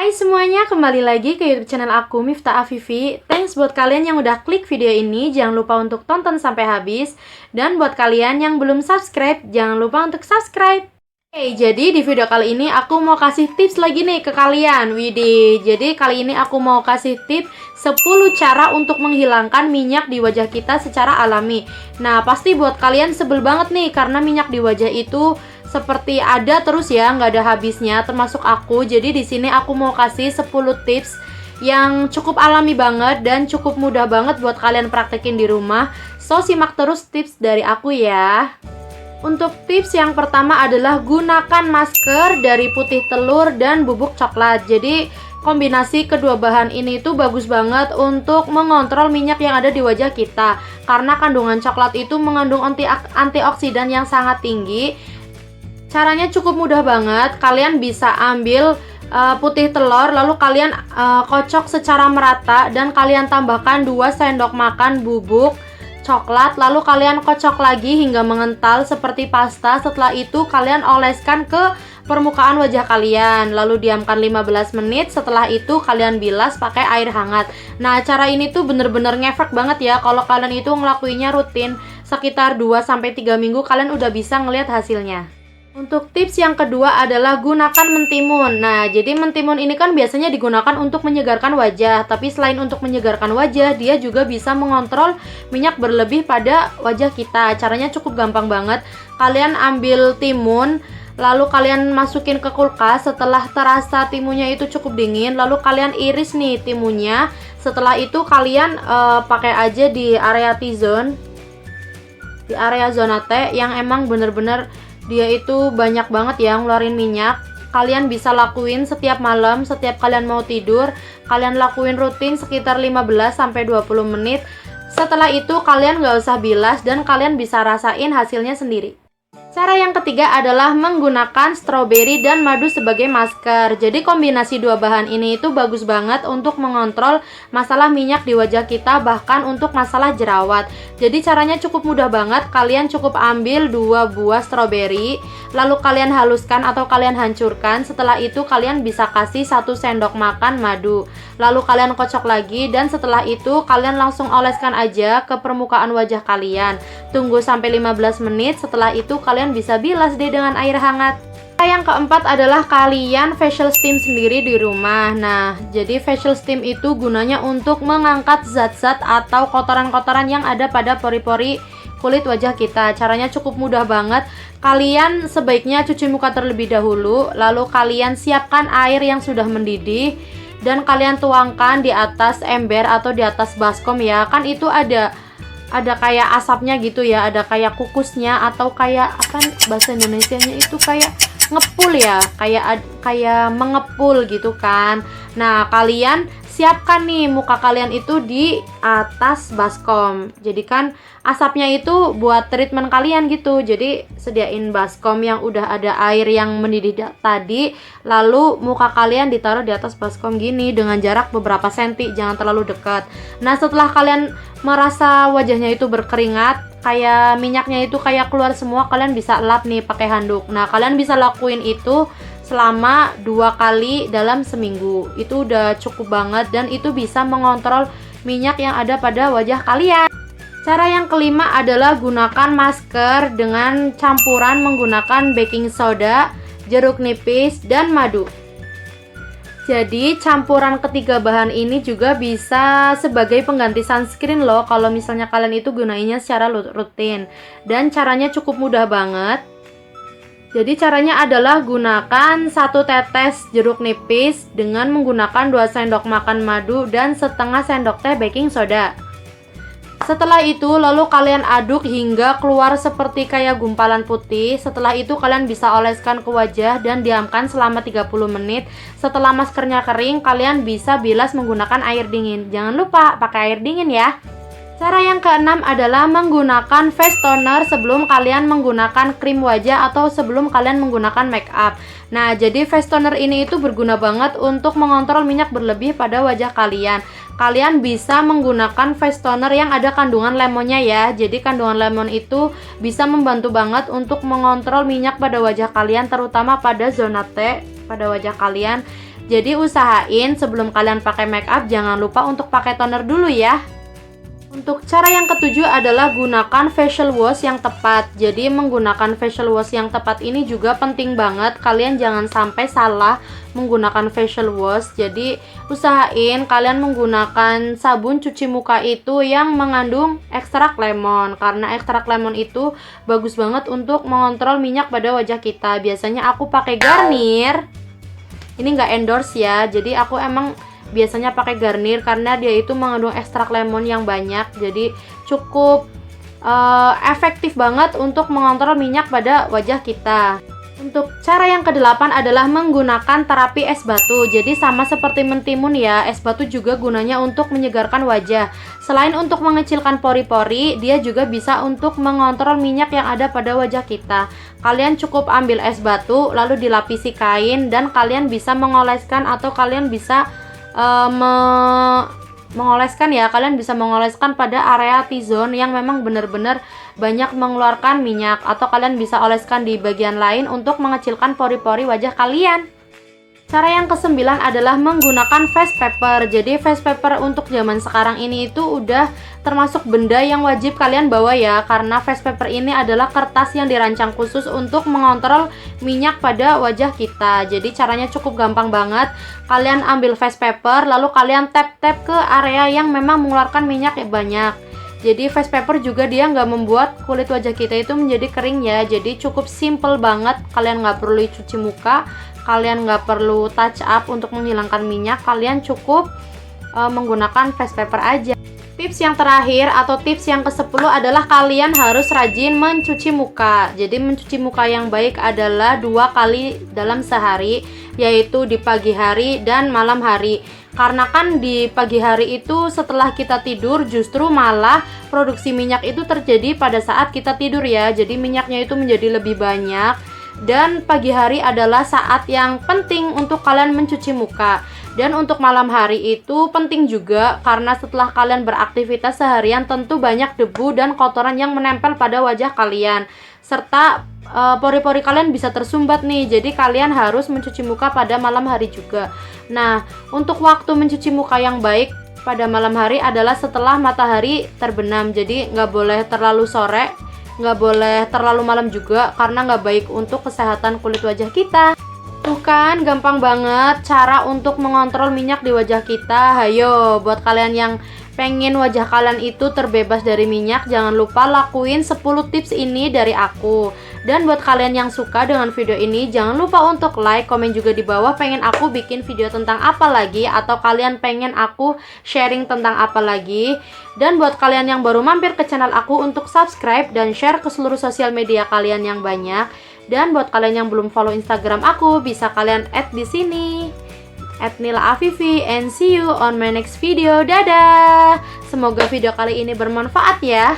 Hai semuanya, kembali lagi ke YouTube channel aku, Miftah Afifi. Thanks buat kalian yang udah klik video ini, jangan lupa untuk tonton sampai habis. Dan buat kalian yang belum subscribe, jangan lupa untuk subscribe. Oke, jadi di video kali ini aku mau kasih tips lagi nih ke kalian. Widih, jadi kali ini aku mau kasih tips 10 cara untuk menghilangkan minyak di wajah kita secara alami. Nah, pasti buat kalian sebel banget nih, karena minyak di wajah itu seperti ada terus ya, nggak ada habisnya, termasuk aku. Jadi di sini aku mau kasih 10 tips yang cukup alami banget dan cukup mudah banget buat kalian praktekin di rumah. So, simak terus tips dari aku ya. Untuk tips yang pertama adalah gunakan masker dari putih telur dan bubuk coklat. Jadi kombinasi kedua bahan ini tuh bagus banget untuk mengontrol minyak yang ada di wajah kita. Karena kandungan coklat itu mengandung antioksidan yang sangat tinggi. Caranya cukup mudah banget. Kalian bisa ambil putih telur, lalu kalian kocok secara merata dan kalian tambahkan 2 sendok makan bubuk coklat, lalu kalian kocok lagi hingga mengental seperti pasta. Setelah itu kalian oleskan ke permukaan wajah kalian, lalu diamkan 15 menit. Setelah itu kalian bilas pakai air hangat. Nah, cara ini tuh bener-bener ngefek banget ya. Kalau kalian itu ngelakuinnya rutin sekitar 2-3 minggu, kalian udah bisa ngelihat hasilnya. Untuk tips yang kedua adalah gunakan mentimun. Nah, jadi mentimun ini kan biasanya digunakan untuk menyegarkan wajah. Tapi selain untuk menyegarkan wajah, dia juga bisa mengontrol minyak berlebih pada wajah kita. Caranya cukup gampang banget. Kalian ambil timun, lalu kalian masukin ke kulkas. Setelah terasa timunnya itu cukup dingin, lalu kalian iris nih timunnya. Setelah itu kalian pakai aja di area T-zone, di area zona T yang emang bener-bener dia itu banyak banget ya ngeluarin minyak. Kalian bisa lakuin setiap malam, setiap kalian mau tidur. Kalian lakuin rutin sekitar 15-20 menit. Setelah itu kalian gak usah bilas dan kalian bisa rasain hasilnya sendiri. Cara yang ketiga adalah menggunakan stroberi dan madu sebagai masker. Jadi kombinasi dua bahan ini itu bagus banget untuk mengontrol masalah minyak di wajah kita, bahkan untuk masalah jerawat. Jadi caranya cukup mudah banget. Kalian cukup ambil 2 buah stroberi, lalu kalian haluskan atau kalian hancurkan. Setelah itu kalian bisa kasih 1 sendok makan madu, lalu kalian kocok lagi, dan setelah itu kalian langsung oleskan aja ke permukaan wajah kalian. Tunggu sampai 15 menit. Setelah itu kalian bisa bilas deh dengan air hangat. Yang keempat adalah kalian facial steam sendiri di rumah. Nah, jadi facial steam itu gunanya untuk mengangkat zat-zat atau kotoran-kotoran yang ada pada pori-pori kulit wajah kita. Caranya cukup mudah banget. Kalian sebaiknya cuci muka terlebih dahulu, lalu kalian siapkan air yang sudah mendidih dan kalian tuangkan di atas ember atau di atas baskom ya. Kan itu ada kayak asapnya gitu ya, ada kayak kukusnya atau kayak apa bahasa Indonesianya itu, kayak ngepul ya, kayak mengepul gitu kan. Nah, kalian siapkan nih muka kalian itu di atas baskom. Jadi kan asapnya itu buat treatment kalian gitu. Jadi sediain baskom yang udah ada air yang mendidih tadi, lalu muka kalian ditaruh di atas baskom gini dengan jarak beberapa senti, jangan terlalu dekat. Nah, setelah kalian merasa wajahnya itu berkeringat, kayak minyaknya itu kayak keluar semua, kalian bisa lap nih pakai handuk. Nah, kalian bisa lakuin itu selama 2 kali dalam seminggu. Itu udah cukup banget dan itu bisa mengontrol minyak yang ada pada wajah kalian. Cara yang kelima adalah gunakan masker dengan campuran menggunakan baking soda, jeruk nipis, dan madu. Jadi campuran ketiga bahan ini juga bisa sebagai pengganti sunscreen loh kalau misalnya kalian itu gunainnya secara rutin. Dan caranya cukup mudah banget. Jadi caranya adalah gunakan 1 tetes jeruk nipis dengan menggunakan 2 sendok makan madu dan setengah sendok teh baking soda. Setelah itu lalu kalian aduk hingga keluar seperti kayak gumpalan putih. Setelah itu kalian bisa oleskan ke wajah dan diamkan selama 30 menit. Setelah maskernya kering, kalian bisa bilas menggunakan air dingin. Jangan lupa pakai air dingin ya. Cara yang keenam adalah menggunakan face toner sebelum kalian menggunakan krim wajah atau sebelum kalian menggunakan make up. Nah, jadi face toner ini itu berguna banget untuk mengontrol minyak berlebih pada wajah kalian. Kalian bisa menggunakan face toner yang ada kandungan lemonnya ya. Jadi kandungan lemon itu bisa membantu banget untuk mengontrol minyak pada wajah kalian, terutama pada zona T pada wajah kalian. Jadi usahain sebelum kalian pakai make up jangan lupa untuk pakai toner dulu ya. Untuk cara yang ketujuh adalah gunakan facial wash yang tepat. Jadi menggunakan facial wash yang tepat ini juga penting banget. Kalian jangan sampai salah menggunakan facial wash. Jadi usahain kalian menggunakan sabun cuci muka itu yang mengandung ekstrak lemon. Karena ekstrak lemon itu bagus banget untuk mengontrol minyak pada wajah kita. Biasanya aku pakai Garnier. Ini nggak endorse ya. Jadi aku emang biasanya pakai Garnier karena dia itu mengandung ekstrak lemon yang banyak, jadi cukup efektif banget untuk mengontrol minyak pada wajah kita. Untuk cara yang kedelapan adalah menggunakan terapi es batu. Jadi sama seperti mentimun ya, es batu juga gunanya untuk menyegarkan wajah. Selain untuk mengecilkan pori-pori, dia juga bisa untuk mengontrol minyak yang ada pada wajah kita. Kalian cukup ambil es batu, lalu dilapisi kain, dan kalian bisa mengoleskan atau kalian bisa mengoleskan ya. Kalian bisa mengoleskan pada area T-zone yang memang benar-benar banyak mengeluarkan minyak, atau kalian bisa oleskan di bagian lain untuk mengecilkan pori-pori wajah kalian. Cara yang kesembilan adalah menggunakan face paper. Jadi face paper untuk zaman sekarang ini itu udah termasuk benda yang wajib kalian bawa ya, karena face paper ini adalah kertas yang dirancang khusus untuk mengontrol minyak pada wajah kita. Jadi caranya cukup gampang banget. Kalian ambil face paper, lalu kalian tap-tap ke area yang memang mengeluarkan minyak banyak. Jadi face paper juga dia nggak membuat kulit wajah kita itu menjadi kering ya. Jadi cukup simple banget. Kalian nggak perlu cuci muka, kalian nggak perlu touch up untuk menghilangkan minyak. Kalian cukup menggunakan face paper aja. Tips yang terakhir atau tips yang ke-10 adalah kalian harus rajin mencuci muka. Jadi mencuci muka yang baik adalah 2 kali dalam sehari, yaitu di pagi hari dan malam hari. Karena kan di pagi hari itu setelah kita tidur justru malah produksi minyak itu terjadi pada saat kita tidur ya. Jadi minyaknya itu menjadi lebih banyak. Dan pagi hari adalah saat yang penting untuk kalian mencuci muka. Dan untuk malam hari itu penting juga karena setelah kalian beraktivitas seharian tentu banyak debu dan kotoran yang menempel pada wajah kalian. Serta pori-pori kalian bisa tersumbat nih. Jadi kalian harus mencuci muka pada malam hari juga. Nah, untuk waktu mencuci muka yang baik pada malam hari adalah setelah matahari terbenam. Jadi nggak boleh terlalu sore, nggak boleh terlalu malam juga, karena nggak baik untuk kesehatan kulit wajah kita. Tuh kan, gampang banget cara untuk mengontrol minyak di wajah kita. Hayo, buat kalian yang pengen wajah kalian itu terbebas dari minyak, jangan lupa lakuin 10 tips ini dari aku. Dan buat kalian yang suka dengan video ini, jangan lupa untuk like, komen juga di bawah pengen aku bikin video tentang apa lagi, atau kalian pengen aku sharing tentang apa lagi. Dan buat kalian yang baru mampir ke channel aku, untuk subscribe dan share ke seluruh sosial media kalian yang banyak. Dan buat kalian yang belum follow Instagram aku, bisa kalian add di sini @nila_afifi, and see you on my next video. Dadah. Semoga video kali ini bermanfaat ya.